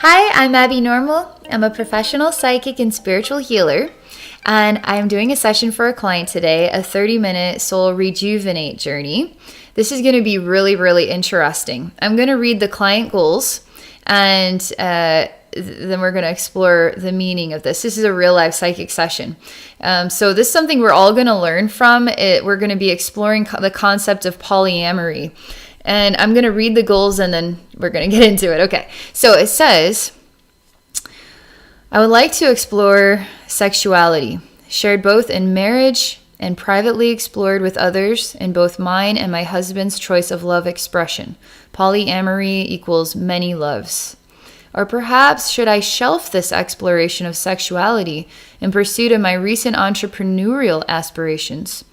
Hi, I'm Abbey Normal. I'm a professional psychic and spiritual healer, and I'm doing a session for a client today, a 30-minute soul rejuvenate journey. This is going to be really, really interesting. I'm going to read the client goals, and then we're going to explore the meaning of this. This is a real life psychic session. So this is something we're all going to learn from. We're going to be exploring the concept of polyamory. And I'm going to read the goals and then we're going to get into it. Okay. So it says, I would like to explore sexuality, shared both in marriage and privately explored with others in both mine and my husband's choice of love expression. Polyamory equals many loves. Or perhaps should I shelf this exploration of sexuality in pursuit of my recent entrepreneurial aspirations?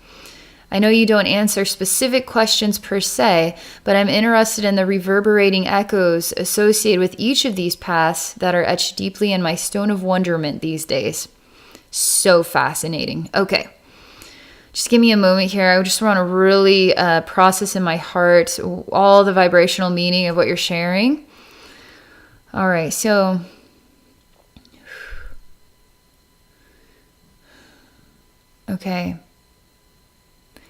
I know you don't answer specific questions per se, but I'm interested in the reverberating echoes associated with each of these paths that are etched deeply in my stone of wonderment these days. So fascinating. Okay, just give me a moment here. I just want to really process in my heart all the vibrational meaning of what you're sharing. All right, so okay.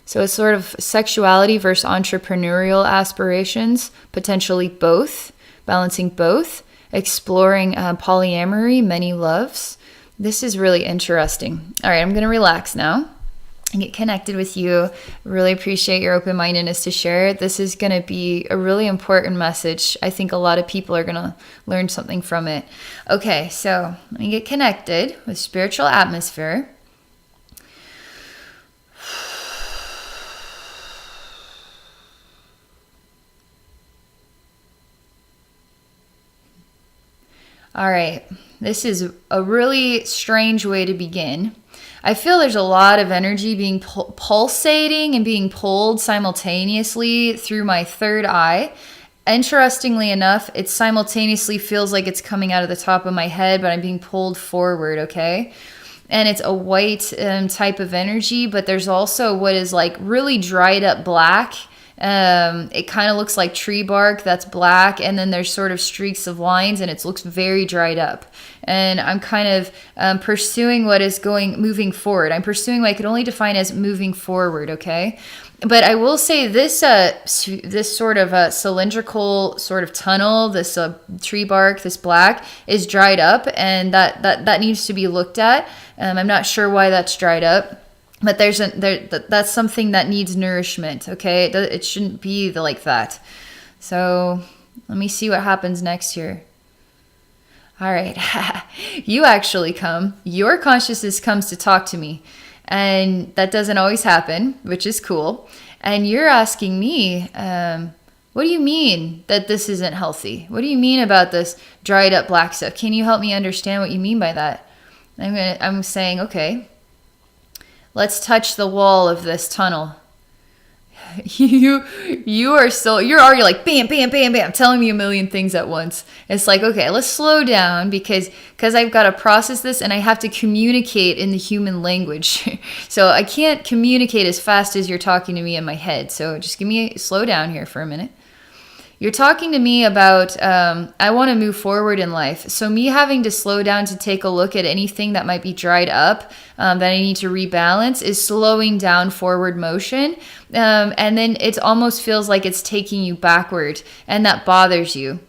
So it's sort of sexuality versus entrepreneurial aspirations, potentially both, balancing both, exploring polyamory, many loves. This is really interesting. All right, I'm going to relax now and get connected with you. Really appreciate your open-mindedness to share it. This is going to be a really important message. I think a lot of people are going to learn something from it. Okay, so let me get connected with spiritual atmosphere. All right, this is a really strange way to begin. I feel there's a lot of energy being pulsating and being pulled simultaneously through my third eye. Interestingly enough, it simultaneously feels like it's coming out of the top of my head, but I'm being pulled forward, okay? And it's a white type of energy, but there's also what is like really dried up black. It kind of looks like tree bark that's black, and then there's sort of streaks of lines, and it looks very dried up. And I'm kind of pursuing what is moving forward. I'm pursuing what I could only define as moving forward, okay? But I will say this sort of cylindrical sort of tunnel, this tree bark, this black, is dried up, and that needs to be looked at. I'm not sure why that's dried up. But that's something that needs nourishment, okay? It shouldn't be like that. So let me see what happens next here. All right. You actually come. Your consciousness comes to talk to me. And that doesn't always happen, which is cool. And you're asking me, what do you mean that this isn't healthy? What do you mean about this dried up black stuff? Can you help me understand what you mean by that? I'm saying, okay. Let's touch the wall of this tunnel. You're already like bam, bam, bam, bam, telling me a million things at once. It's like, okay, let's slow down because I've got to process this and I have to communicate in the human language. So I can't communicate as fast as you're talking to me in my head. So just slow down here for a minute. You're talking to me about, I want to move forward in life. So me having to slow down to take a look at anything that might be dried up, that I need to rebalance, is slowing down forward motion. And then it almost feels like it's taking you backward, and that bothers you.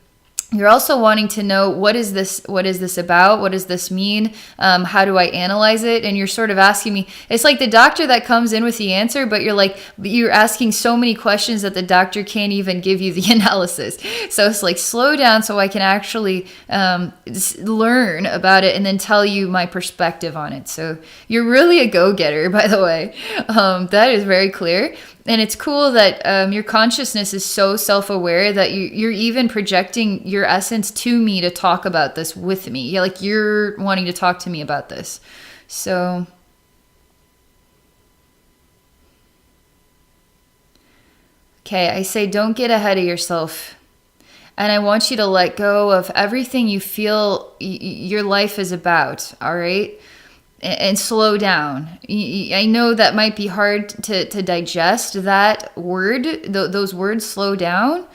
You're also wanting to know, what is this about? What does this mean? How do I analyze it? And you're sort of asking me, it's like the doctor that comes in with the answer, but you're asking so many questions that the doctor can't even give you the analysis. So it's like, slow down so I can actually learn about it and then tell you my perspective on it. So you're really a go-getter, by the way. That is very clear. And it's cool that your consciousness is so self-aware that you're even projecting your essence to me to talk about this with me. Yeah, like you're wanting to talk to me about this. So okay, I say don't get ahead of yourself. And I want you to let go of everything you feel your life is about, all right? and slow down. I know that might be hard to digest that word, those words, slow down,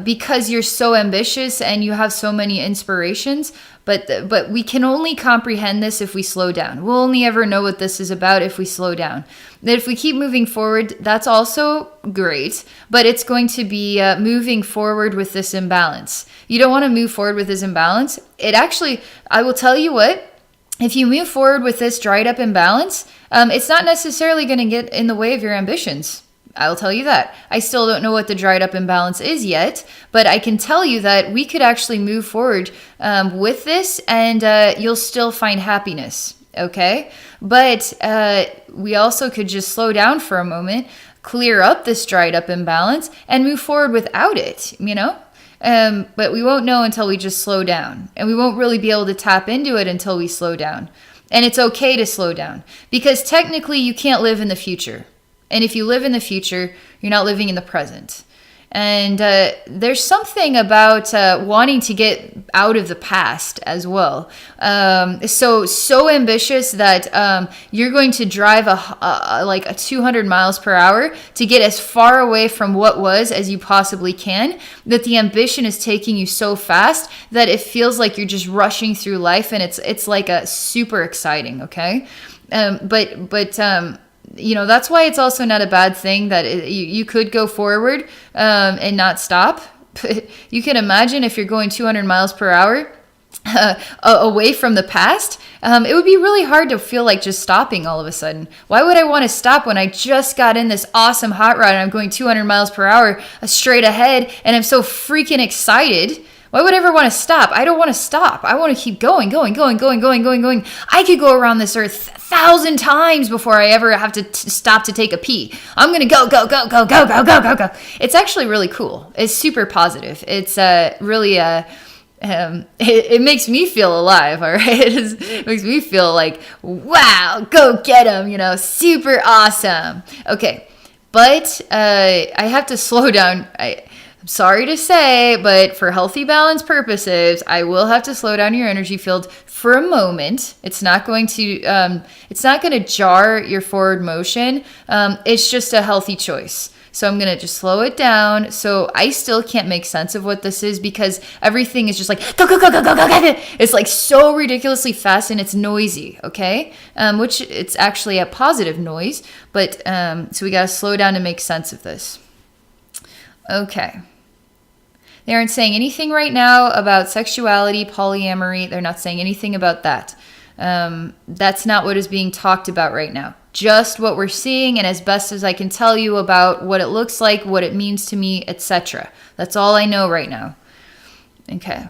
because you're so ambitious and you have so many inspirations. But we can only comprehend this if we slow down. We'll only ever know what this is about if we slow down. That if we keep moving forward, that's also great, but it's going to be moving forward with this imbalance. You don't want to move forward with this imbalance. It actually, I will tell you what, if you move forward with this dried up imbalance, it's not necessarily going to get in the way of your ambitions. I'll tell you that. I still don't know what the dried up imbalance is yet, but I can tell you that we could actually move forward with this, and you'll still find happiness, okay? But we also could just slow down for a moment, clear up this dried up imbalance, and move forward without it, you know? But we won't know until we just slow down, and we won't really be able to tap into it until we slow down. And it's okay to slow down, because technically you can't live in the future. And if you live in the future, you're not living in the present. And there's something about wanting to get out of the past as well. So ambitious that you're going to drive like a 200 miles per hour to get as far away from what was as you possibly can, that the ambition is taking you so fast that it feels like you're just rushing through life, and it's like a super exciting, okay? You know, that's why it's also not a bad thing that you could go forward and not stop. You can imagine if you're going 200 miles per hour away from the past, it would be really hard to feel like just stopping all of a sudden. Why would I want to stop when I just got in this awesome hot rod and I'm going 200 miles per hour straight ahead and I'm so freaking excited? Why would I ever want to stop? I don't want to stop. I want to keep going. I could go around this earth 1,000 times before I ever have to stop to take a pee. I'm going to go. It's actually really cool. It's super positive. It's really, it makes me feel alive, all right? It makes me feel like, wow, go get them, you know, super awesome. Okay, but I have to slow down. I'm sorry to say, but for healthy balance purposes, I will have to slow down your energy field for a moment. It's not going to jar your forward motion. It's just a healthy choice. So I'm going to just slow it down. So I still can't make sense of what this is because everything is just like, go. It's like so ridiculously fast and it's noisy, okay? Which it's actually a positive noise. But so we got to slow down to make sense of this. Okay. They aren't saying anything right now about sexuality, polyamory. They're not saying anything about that. That's not what is being talked about right now. Just what we're seeing, and as best as I can tell you about what it looks like, what it means to me, etc. That's all I know right now. Okay.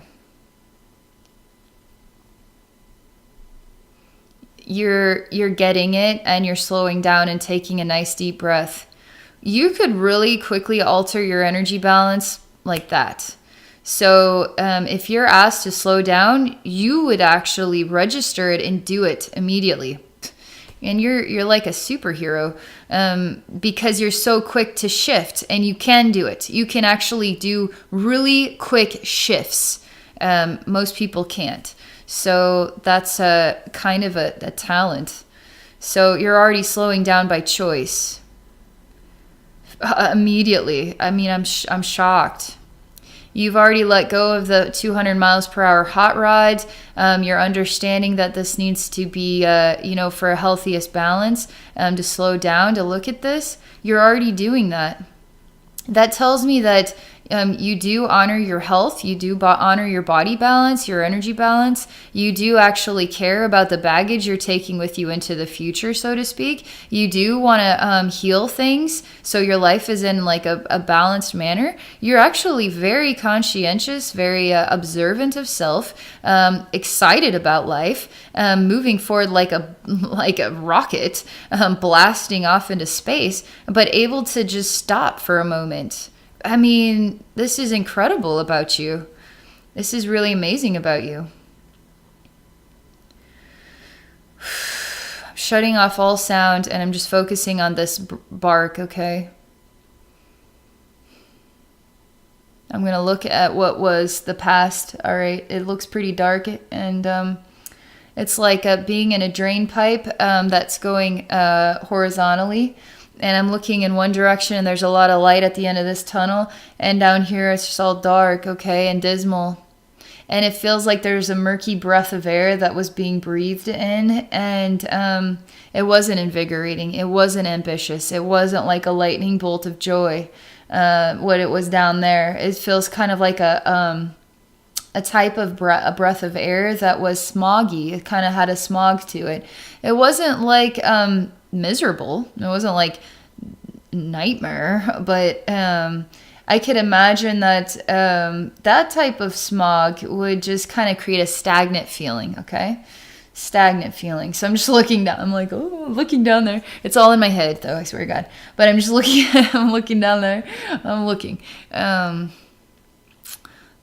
You're getting it, and you're slowing down and taking a nice deep breath. You could really quickly alter your energy balance like that. So if you're asked to slow down, you would actually register it and do it immediately. And you're like a superhero because you're so quick to shift, and you can do it. You can actually do really quick shifts. Most people can't. So that's kind of a talent. So you're already slowing down by choice. Immediately. I mean, I'm shocked. You've already let go of the 200 miles per hour hot rod. You're understanding that this needs to be, for a healthiest balance, to slow down, to look at this. You're already doing that. That tells me that you do honor your health. You do honor your body balance, your energy balance. You do actually care about the baggage you're taking with you into the future, so to speak. You do want to heal things so your life is in like a balanced manner. You're actually very conscientious, very observant of self, excited about life, moving forward like a rocket, blasting off into space, but able to just stop for a moment. I mean, this is incredible about you. This is really amazing about you. I'm shutting off all sound and I'm just focusing on this bark, okay? I'm going to look at what was the past, all right? It looks pretty dark and It's like being in a drain pipe that's going horizontally. And I'm looking in one direction and there's a lot of light at the end of this tunnel. And down here it's just all dark, okay, and dismal. And it feels like there's a murky breath of air that was being breathed in. And it wasn't invigorating. It wasn't ambitious. It wasn't like a lightning bolt of joy, what it was down there. It feels kind of like a type of a breath of air that was smoggy. It kind of had a smog to it. It wasn't like miserable. It wasn't like nightmare, but I could imagine that that type of smog would just kind of create a stagnant feeling, okay? Stagnant feeling. So I'm just looking down. I'm like, oh, looking down there. It's all in my head, though, I swear to God. But I'm just looking. I'm looking down there. I'm looking.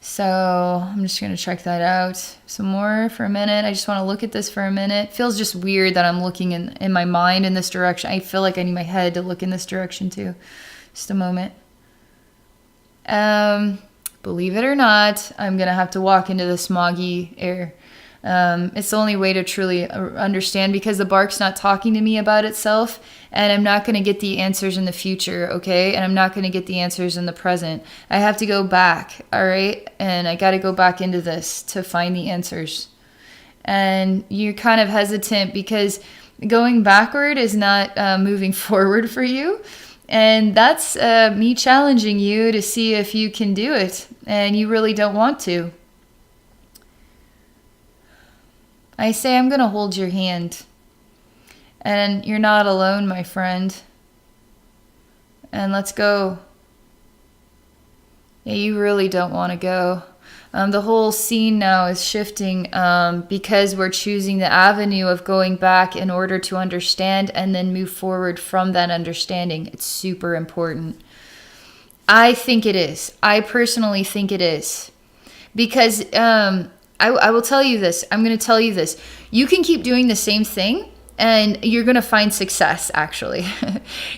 So I'm just going to check that out some more for a minute. I just want to look at this for a minute. It feels just weird that I'm looking in my mind in this direction. I feel like I need my head to look in this direction, too. Just a moment. Believe it or not, I'm going to have to walk into the smoggy air. It's the only way to truly understand, because the bark's not talking to me about itself, and I'm not going to get the answers in the future, okay? And I'm not going to get the answers in the present. I have to go back, all right? And I got to go back into this to find the answers. And you're kind of hesitant because going backward is not moving forward for you. And that's me challenging you to see if you can do it, and you really don't want to. I say I'm going to hold your hand, and you're not alone, my friend. And let's go. Yeah, you really don't want to go. The whole scene now is shifting because we're choosing the avenue of going back in order to understand and then move forward from that understanding. It's super important. I think it is. I personally think it is. Because I will tell you this. I'm going to tell you this. You can keep doing the same thing and you're going to find success, actually.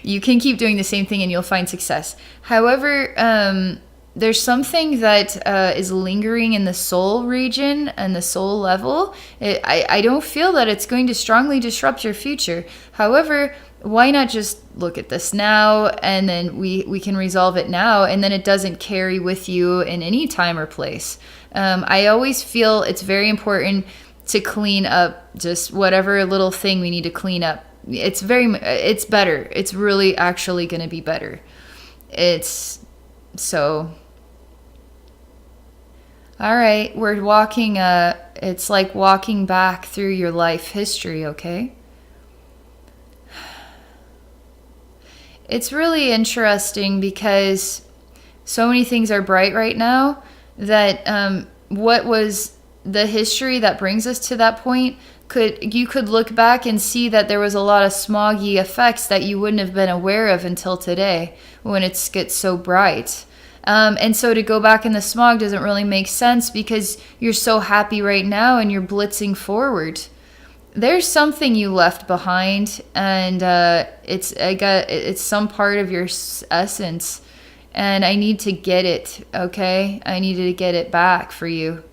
You can keep doing the same thing and you'll find success. However, there's something that is lingering in the soul region and the soul level. I don't feel that it's going to strongly disrupt your future. However, why not just look at this now, and then we can resolve it now, and then it doesn't carry with you in any time or place. I always feel it's very important to clean up just whatever little thing we need to clean up. It's better. It's really actually going to be better. All right, we're walking, it's like walking back through your life history, okay? It's really interesting because so many things are bright right now that what was the history that brings us to that point, you could look back and see that there was a lot of smoggy effects that you wouldn't have been aware of until today when it gets so bright. And so to go back in the smog doesn't really make sense because you're so happy right now and you're blitzing forward. There's something you left behind, and it's some part of your essence, and I need to get it, okay? I needed to get it back for you.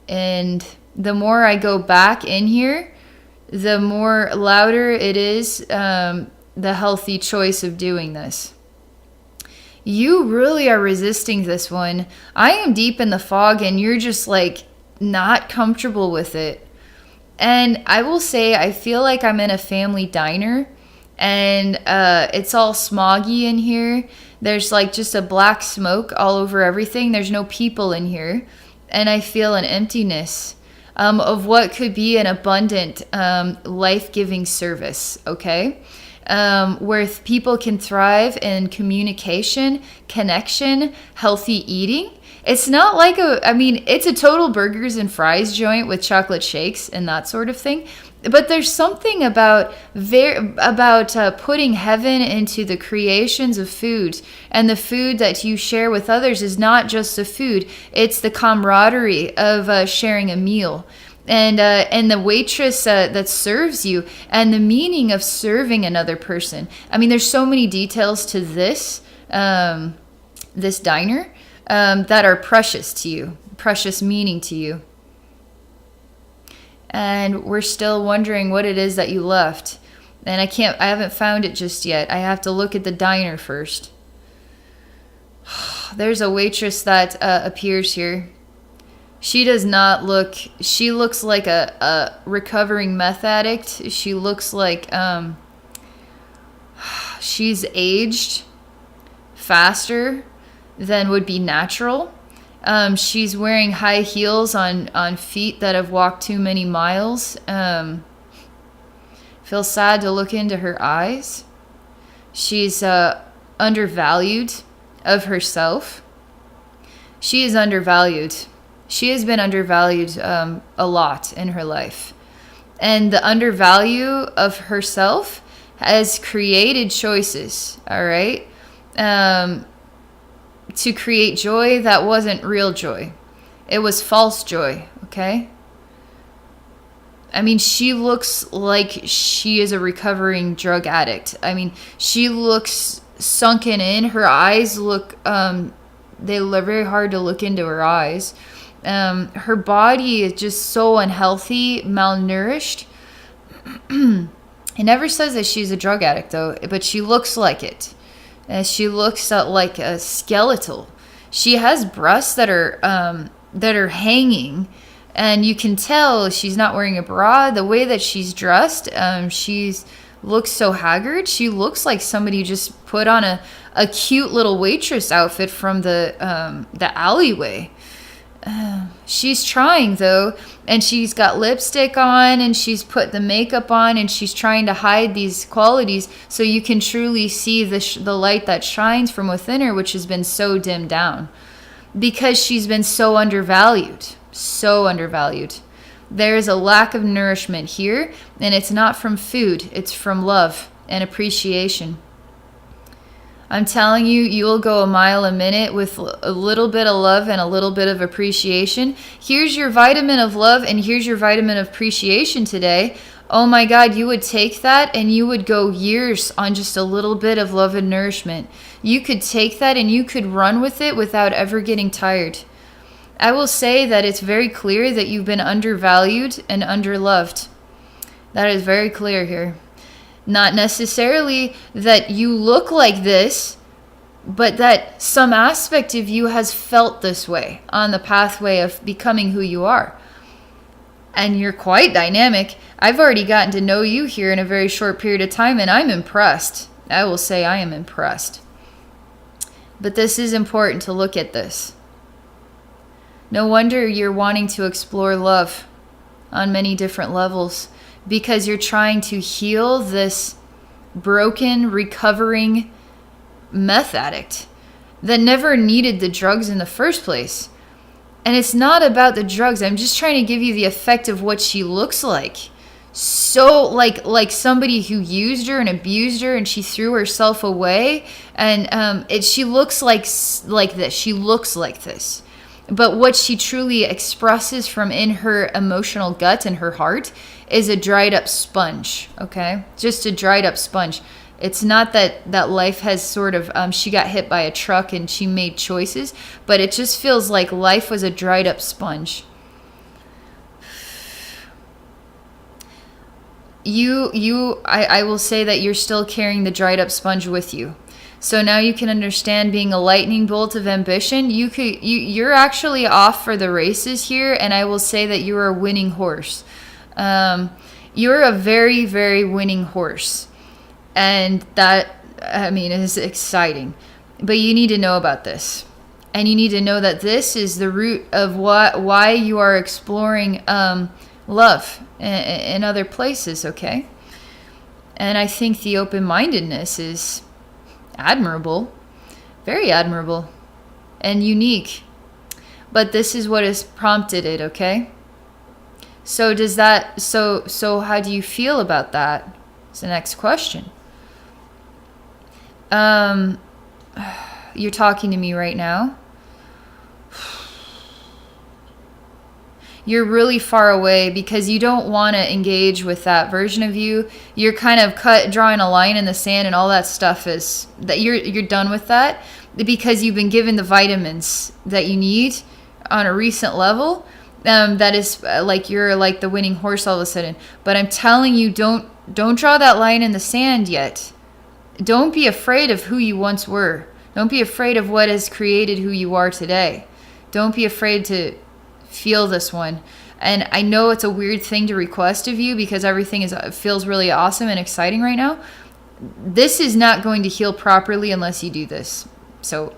And the more I go back in here, the more louder it is, the healthy choice of doing this. You really are resisting this one. I am deep in the fog and you're just like not comfortable with it. And I will say, I feel like I'm in a family diner and it's all smoggy in here. There's like just a black smoke all over everything. There's no people in here. And I feel an emptiness of what could be an abundant, life-giving service, okay? Where people can thrive in communication, connection, healthy eating. It's not like it's a total burgers and fries joint with chocolate shakes and that sort of thing. But there's something about putting heaven into the creations of food, and the food that you share with others is not just the food; it's the camaraderie of sharing a meal. And the waitress that serves you, and the meaning of serving another person. I mean, there's so many details to this this diner that are precious to you, precious meaning to you. And we're still wondering what it is that you left. And I haven't found it just yet. I have to look at the diner first. There's a waitress that appears here. She does not look, she looks like a recovering meth addict. She looks like she's aged faster than would be natural. She's wearing high heels on feet that have walked too many miles. Feels sad to look into her eyes. She's undervalued of herself. She is undervalued. She has been undervalued a lot in her life. And the undervalue of herself has created choices, all right? To create joy that wasn't real joy. It was false joy, okay? I mean, she looks like she is a recovering drug addict. I mean, she looks sunken in. Her eyes look, they look very hard to look into her eyes. Her body is just so unhealthy, malnourished. It never says that she's a drug addict, though, but she looks like it. She looks like a skeletal. She has breasts that are hanging, and you can tell she's not wearing a bra. The way that she's dressed, she's looks so haggard. She looks like somebody just put on a cute little waitress outfit from the alleyway. She's trying, though, and she's got lipstick on, and she's put the makeup on, and she's trying to hide these qualities so you can truly see the light that shines from within her, which has been so dimmed down because she's been so undervalued. So undervalued. There is a lack of nourishment here, and it's not from food. It's from love and appreciation. I'm telling you, you'll go a mile a minute with a little bit of love and a little bit of appreciation. Here's your vitamin of love, and here's your vitamin of appreciation today. Oh my God, you would take that and you would go years on just a little bit of love and nourishment. You could take that and you could run with it without ever getting tired. I will say that it's very clear that you've been undervalued and underloved. That is very clear here. Not necessarily that you look like this, but that some aspect of you has felt this way on the pathway of becoming who you are. And you're quite dynamic. I've already gotten to know you here in a very short period of time, and I'm impressed. I will say I am impressed. But this is important to look at this. No wonder you're wanting to explore love on many different levels, because you're trying to heal this broken, recovering meth addict that never needed the drugs in the first place. And it's not about the drugs. I'm just trying to give you the effect of what she looks like. So like somebody who used her and abused her, and she threw herself away. And she looks like this. She looks like this. But what she truly expresses from in her emotional gut and her heart is a dried up sponge, okay? Just a dried up sponge. It's not that life has sort of, she got hit by a truck and she made choices, but it just feels like life was a dried up sponge. I will say that you're still carrying the dried up sponge with you. So now you can understand, being a lightning bolt of ambition, you're actually off for the races here, and I will say that you're a winning horse. You're a very, very winning horse. And that, I mean, is exciting. But you need to know about this. And you need to know that this is the root of why you are exploring love in other places, okay? And I think the open-mindedness is admirable, very admirable, and unique. But this is what has prompted it, okay? So so how do you feel about that? It's the next question. You're talking to me right now. You're really far away because you don't want to engage with that version of you. You're kind of drawing a line in the sand, and all that stuff is that you're done with that because you've been given the vitamins that you need on a recent level. that is like you're like the winning horse all of a sudden. But I'm telling you, don't draw that line in the sand yet. Don't be afraid of who you once were. Don't be afraid of what has created who you are today. Don't be afraid to feel this one. And I know it's a weird thing to request of you because everything feels really awesome and exciting right now. This is not going to heal properly unless you do this. So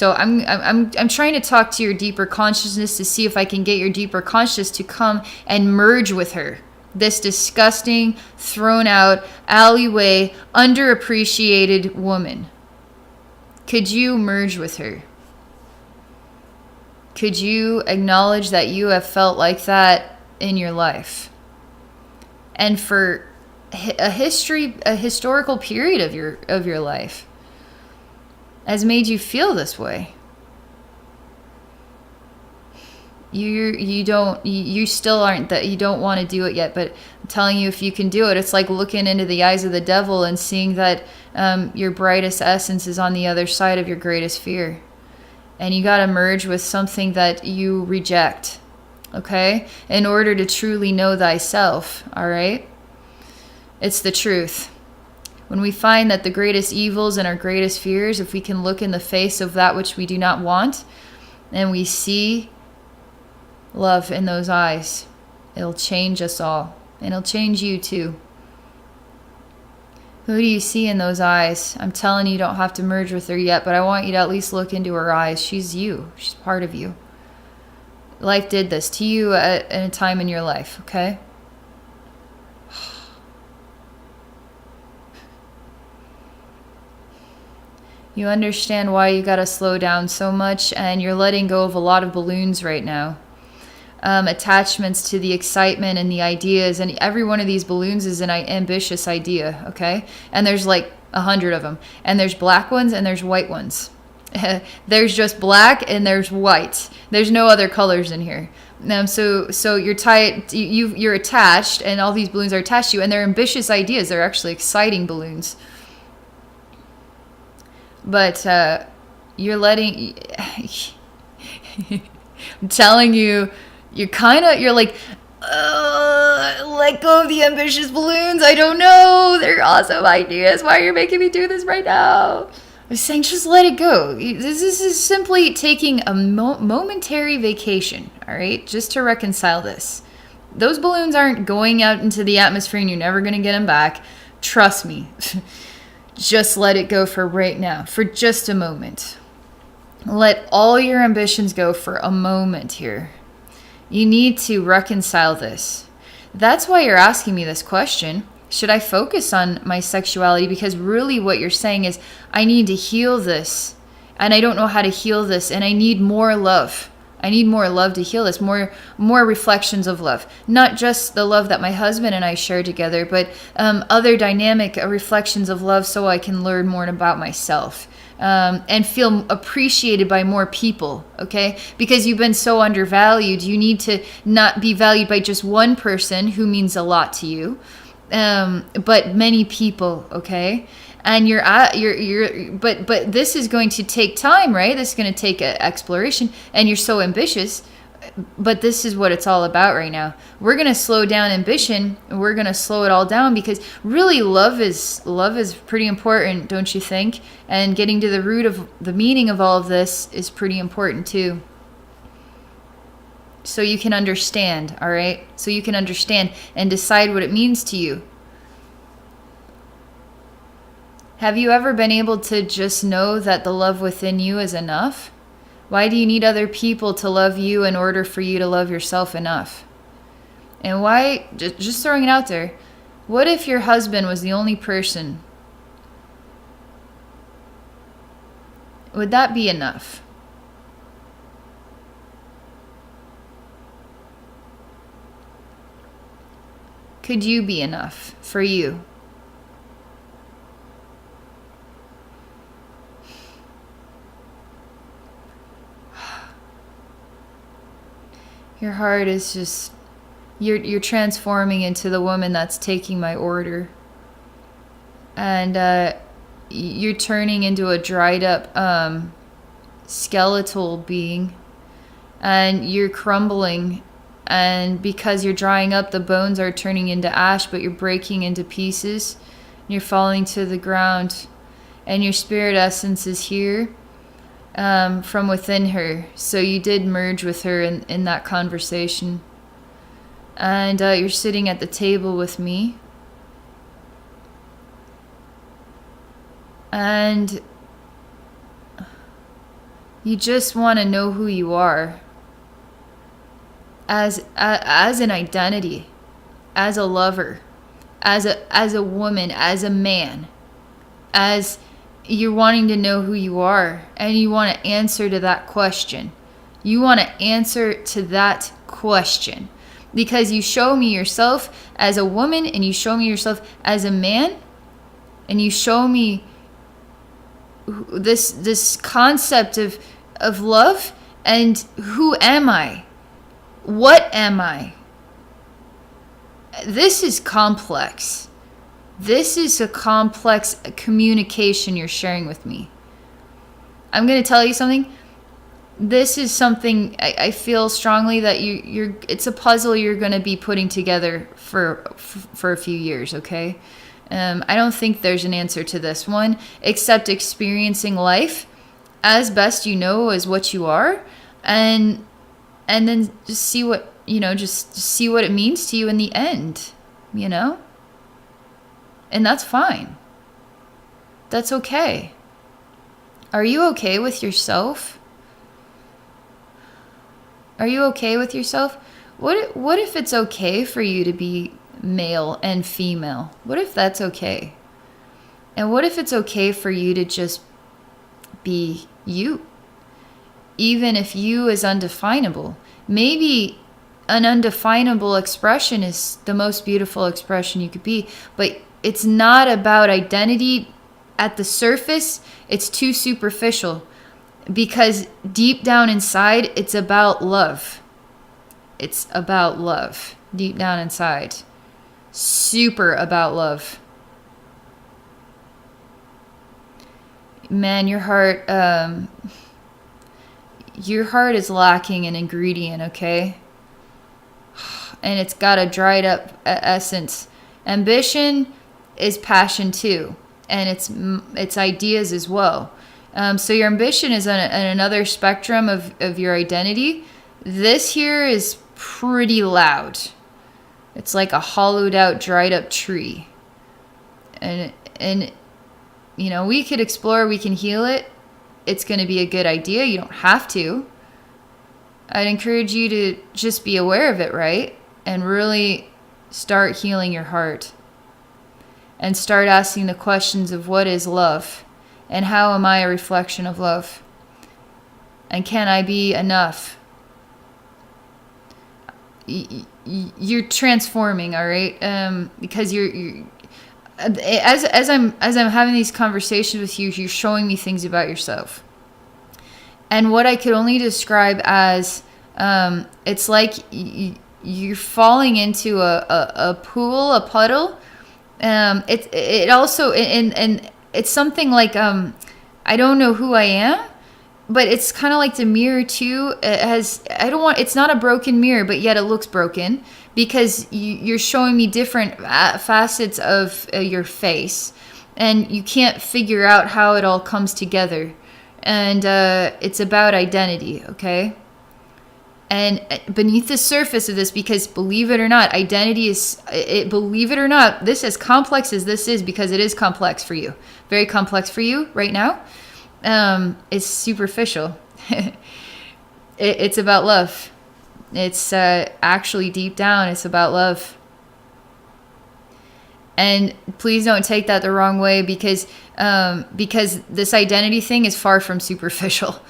I'm trying to talk to your deeper consciousness to see if I can get your deeper consciousness to come and merge with her. This disgusting, thrown out, alleyway, underappreciated woman. Could you merge with her? Could you acknowledge that you have felt like that in your life? And for a historical period of your life has made you feel this way. You still aren't that, you don't want to do it yet, but I'm telling you, if you can do it, it's like looking into the eyes of the devil and seeing that your brightest essence is on the other side of your greatest fear. And you got to merge with something that you reject, okay? In order to truly know thyself, all right? It's the truth. When we find that the greatest evils and our greatest fears, if we can look in the face of that which we do not want, and we see love in those eyes, it'll change us all. And it'll change you too. Who do you see in those eyes? I'm telling you, you don't have to merge with her yet, but I want you to at least look into her eyes. She's you. She's part of you. Life did this to you at a time in your life, okay? You understand why you got to slow down so much, and you're letting go of a lot of balloons right now. Attachments to the excitement and the ideas, and every one of these balloons is an ambitious idea, okay? And there's like 100 of them, and there's black ones and there's white ones. There's just black and there's white. There's no other colors in here. So you're tied, you're attached, and all these balloons are attached to you, and they're ambitious ideas. They're actually exciting balloons. But you're letting, I'm telling you, you're like, let go of the ambitious balloons. I don't know. They're awesome ideas. Why are you making me do this right now? I'm saying just let it go. This is simply taking a momentary vacation, all right? Just to reconcile this. Those balloons aren't going out into the atmosphere and you're never going to get them back. Trust me. Just let it go for right now, for just a moment. Let all your ambitions go for a moment here. You need to reconcile this. That's why you're asking me this question. Should I focus on my sexuality? Because really what you're saying is, I need to heal this. And I don't know how to heal this. And I need more love. I need more love to heal this. More reflections of love. Not just the love that my husband and I share together, but other dynamic reflections of love so I can learn more about myself. And feel appreciated by more people, okay? Because you've been so undervalued. You need to not be valued by just one person who means a lot to you, but many people, okay? And but this is going to take time, right? This is going to take exploration, and you're so ambitious. But this is what it's all about right now. We're going to slow down ambition. We're going to slow it all down because really love is pretty important, don't you think? And getting to the root of the meaning of all of this is pretty important too. So you can understand, all right? So you can understand and decide what it means to you. Have you ever been able to just know that the love within you is enough? Why do you need other people to love you in order for you to love yourself enough? And why, just throwing it out there, what if your husband was the only person? Would that be enough? Could you be enough for you? Your heart is just, you're transforming into the woman that's taking my order. And you're turning into a dried up skeletal being. And you're crumbling And because you're drying up, the bones are turning into ash, but you're breaking into pieces. You're falling to the ground. And your spirit essence is here from within her. So you did merge with her in that conversation. And you're sitting at the table with me. And you just want to know who you are as an identity, as a lover, as a woman, as a man, as you're wanting to know who you are, and you want to answer to that question. You want to answer to that question because you show me yourself as a woman, and you show me yourself as a man, and you show me this concept of love. And who am I? What am I? This is complex. This is a complex communication you're sharing with me. I'm going to tell you something. This is something I feel strongly that it's a puzzle you're going to be putting together for a few years, okay? I don't think there's an answer to this one, except experiencing life as best you know as what you are, and then just see what, just see what it means to you in the end, And that's fine. That's okay. Are you okay with yourself? Are you okay with yourself? What if it's okay for you to be male and female? What if that's okay? And what if it's okay for you to just be you? Even if you is undefinable. Maybe an undefinable expression is the most beautiful expression you could be, but it's not about identity at the surface. It's too superficial because deep down inside, it's about love. It's about love deep down inside. Super about love. Man, your heart is lacking an ingredient, okay? And it's got a dried up essence. Ambition is passion too, and it's ideas as well. So your ambition is on another spectrum of your identity. This here is pretty loud. It's like a hollowed out, dried up tree. And we could explore, we can heal it. It's going to be a good idea. You don't have to. I'd encourage you to just be aware of it, right? And really start healing your heart. And start asking the questions of what is love? And how am I a reflection of love? And can I be enough? You're transforming, all right? Because you're as I'm having these conversations with you, you're showing me things about yourself. And what I could only describe as it's like you're falling into a pool, a puddle. It also and it's something like I don't know who I am, but it's kind of like the mirror too. It's not a broken mirror, but yet it looks broken because you're showing me different facets of your face, and you can't figure out how it all comes together. And it's about identity, okay? And beneath the surface of this, because believe it or not, identity is, believe it or not, this as complex as this is, because it is complex for you, very complex for you right now, is superficial. It's about love. It's actually deep down, it's about love. And please don't take that the wrong way, because this identity thing is far from superficial.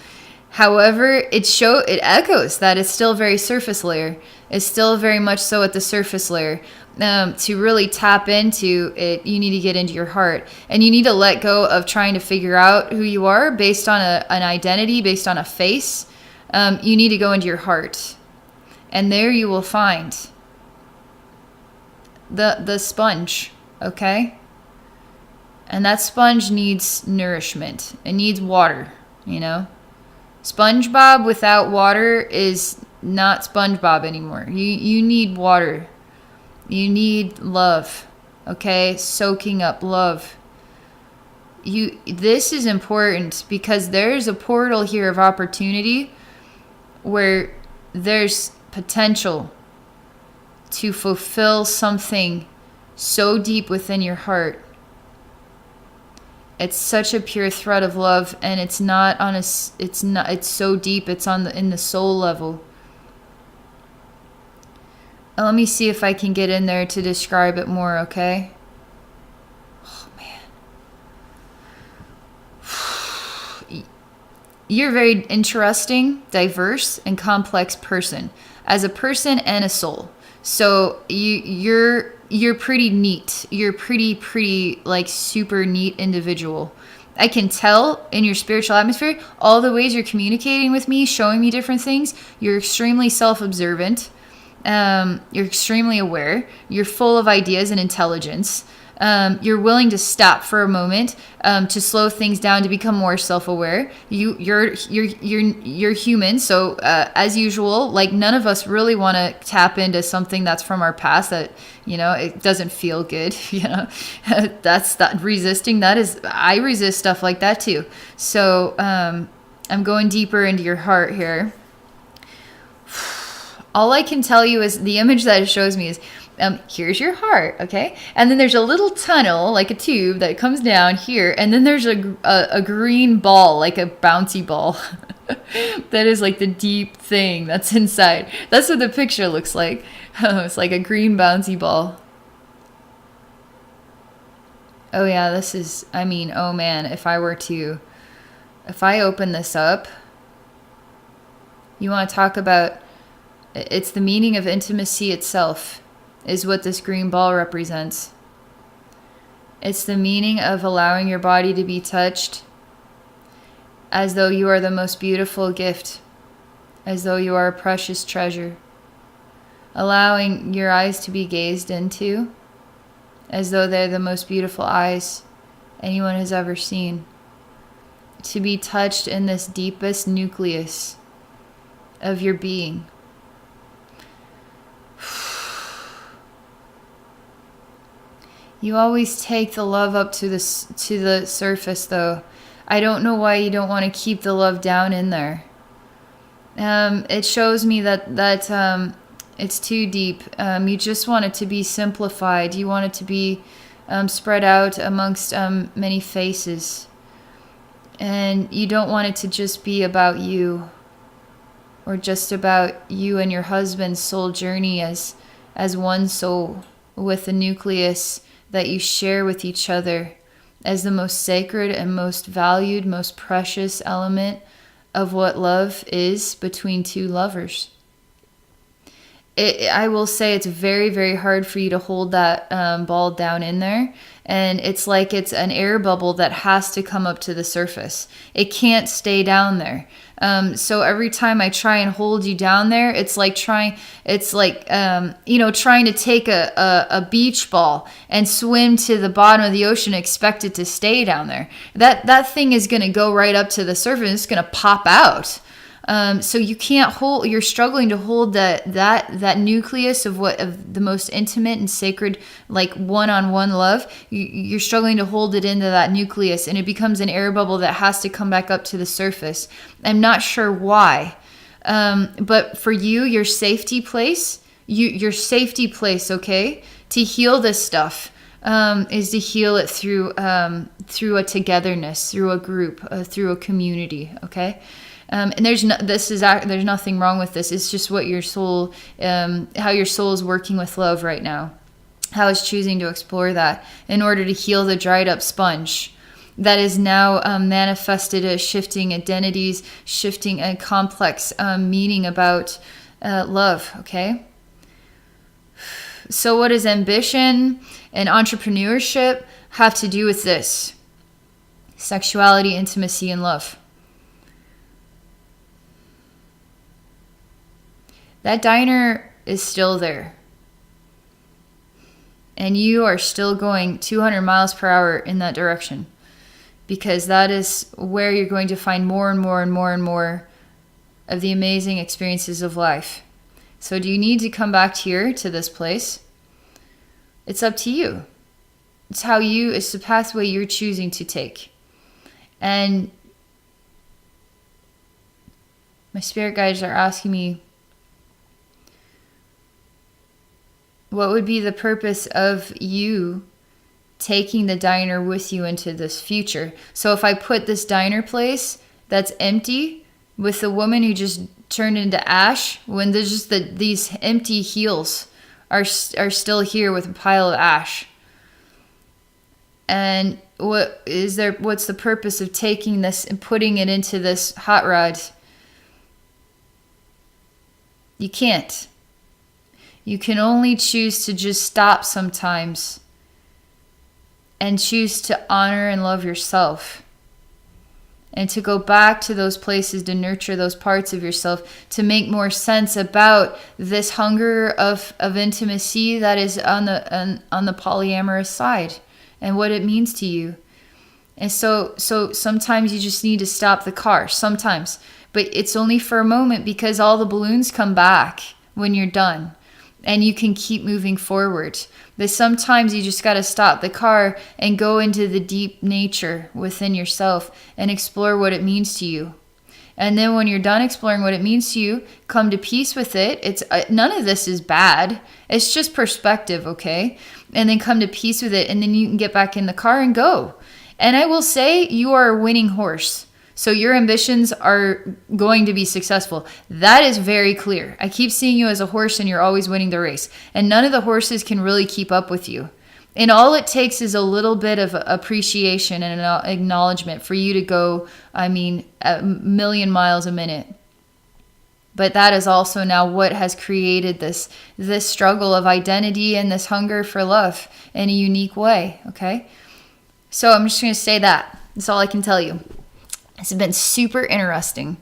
However, it echoes that it's still very surface layer. It's still very much so at the surface layer. To really tap into it, you need to get into your heart, and you need to let go of trying to figure out who you are based on an identity, based on a face. You need to go into your heart, and there you will find the sponge. Okay, and that sponge needs nourishment. It needs water. SpongeBob without water is not SpongeBob anymore. You need water. You need love. Okay? Soaking up love. This is important because there's a portal here of opportunity where there's potential to fulfill something so deep within your heart. It's such a pure thread of love, and it's so deep, it's in the soul level. Let me see if I can get in there to describe it more, okay? Oh man. You're a very interesting, diverse, and complex person. As a person and a soul. So you're pretty neat. You're pretty like super neat individual. I can tell in your spiritual atmosphere, all the ways you're communicating with me, showing me different things. You're extremely self-observant. You're extremely aware. You're full of ideas and intelligence. You're willing to stop for a moment, to slow things down, to become more self-aware. You're human, so as usual, like none of us really want to tap into something that's from our past that it doesn't feel good. That's that resisting. I resist stuff like that too. So I'm going deeper into your heart here. All I can tell you is the image that it shows me is. Here's your heart, okay? And then there's a little tunnel, like a tube, that comes down here. And then there's a green ball, like a bouncy ball. That is like the deep thing that's inside. That's what the picture looks like. It's like a green bouncy ball. Oh yeah, oh man, if I open this up, you want to talk about, it's the meaning of intimacy itself. Is what this green ball represents. It's the meaning of allowing your body to be touched as though you are the most beautiful gift, as though you are a precious treasure. Allowing your eyes to be gazed into as though they're the most beautiful eyes anyone has ever seen. To be touched in this deepest nucleus of your being. You always take the love up to the surface, though. I don't know why you don't want to keep the love down in there. It shows me that it's too deep. You just want it to be simplified. You want it to be spread out amongst many faces. And you don't want it to just be about you, or just about you and your husband's soul journey as one soul with a nucleus that you share with each other as the most sacred and most valued, most precious element of what love is between two lovers. I will say it's very, very hard for you to hold that ball down in there. And it's like it's an air bubble that has to come up to the surface. It can't stay down there. So every time I try and hold you down there, it's like trying to take a beach ball and swim to the bottom of the ocean and expect it to stay down there. That thing is going to go right up to the surface. It's going to pop out. So you can't hold. You're struggling to hold that nucleus of the most intimate and sacred, like one-on-one love. You're struggling to hold it into that nucleus, and it becomes an air bubble that has to come back up to the surface. I'm not sure why, but for you, your safety place, okay, to heal this stuff. Is to heal it through a togetherness, through a group, through a community, okay. And there's nothing wrong with this. It's just what your soul, how your soul is working with love right now, how it's choosing to explore that in order to heal the dried up sponge that is now manifested as shifting identities, shifting a complex meaning about love. Okay. So what does ambition and entrepreneurship have to do with this? Sexuality, intimacy, and love. That diner is still there. And you are still going 200 miles per hour in that direction. Because that is where you're going to find more and more and more and more of the amazing experiences of life. So do you need to come back here to this place? It's up to you. It's the pathway you're choosing to take. And my spirit guides are asking me, what would be the purpose of you taking the diner with you into this future? So if I put this diner place that's empty with the woman who just turned into ash, when there's just these empty heels are still here with a pile of ash. And what's the purpose of taking this and putting it into this hot rod? You can't. You can only choose to just stop sometimes and choose to honor and love yourself. And to go back to those places to nurture those parts of yourself, to make more sense about this hunger of intimacy that is on the polyamorous side and what it means to you. And so sometimes you just need to stop the car, sometimes. But it's only for a moment, because all the balloons come back when you're done. And you can keep moving forward. But sometimes you just got to stop the car and go into the deep nature within yourself and explore what it means to you. And then when you're done exploring what it means to you, come to peace with it. It's none of this is bad. It's just perspective, okay? And then come to peace with it, and then you can get back in the car and go. And I will say, you are a winning horse. So your ambitions are going to be successful. That is very clear. I keep seeing you as a horse, and you're always winning the race. And none of the horses can really keep up with you. And all it takes is a little bit of appreciation and an acknowledgement for you to go, a million miles a minute. But that is also now what has created this struggle of identity and this hunger for love in a unique way, okay? So I'm just going to say that. That's all I can tell you. It's been super interesting.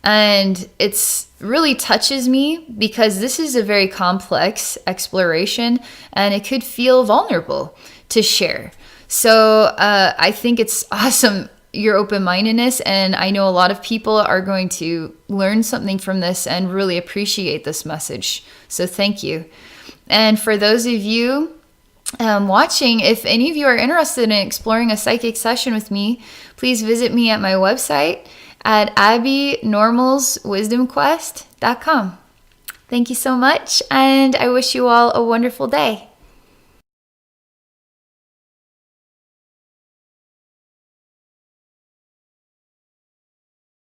And it's really touches me because this is a very complex exploration, and it could feel vulnerable to share. So I think it's awesome, your open-mindedness, and I know a lot of people are going to learn something from this and really appreciate this message. So thank you. And for those of you watching, if any of you are interested in exploring a psychic session with me, please visit me at my website at abbeynormalswisdomquest.com. Thank you so much, and I wish you all a wonderful day.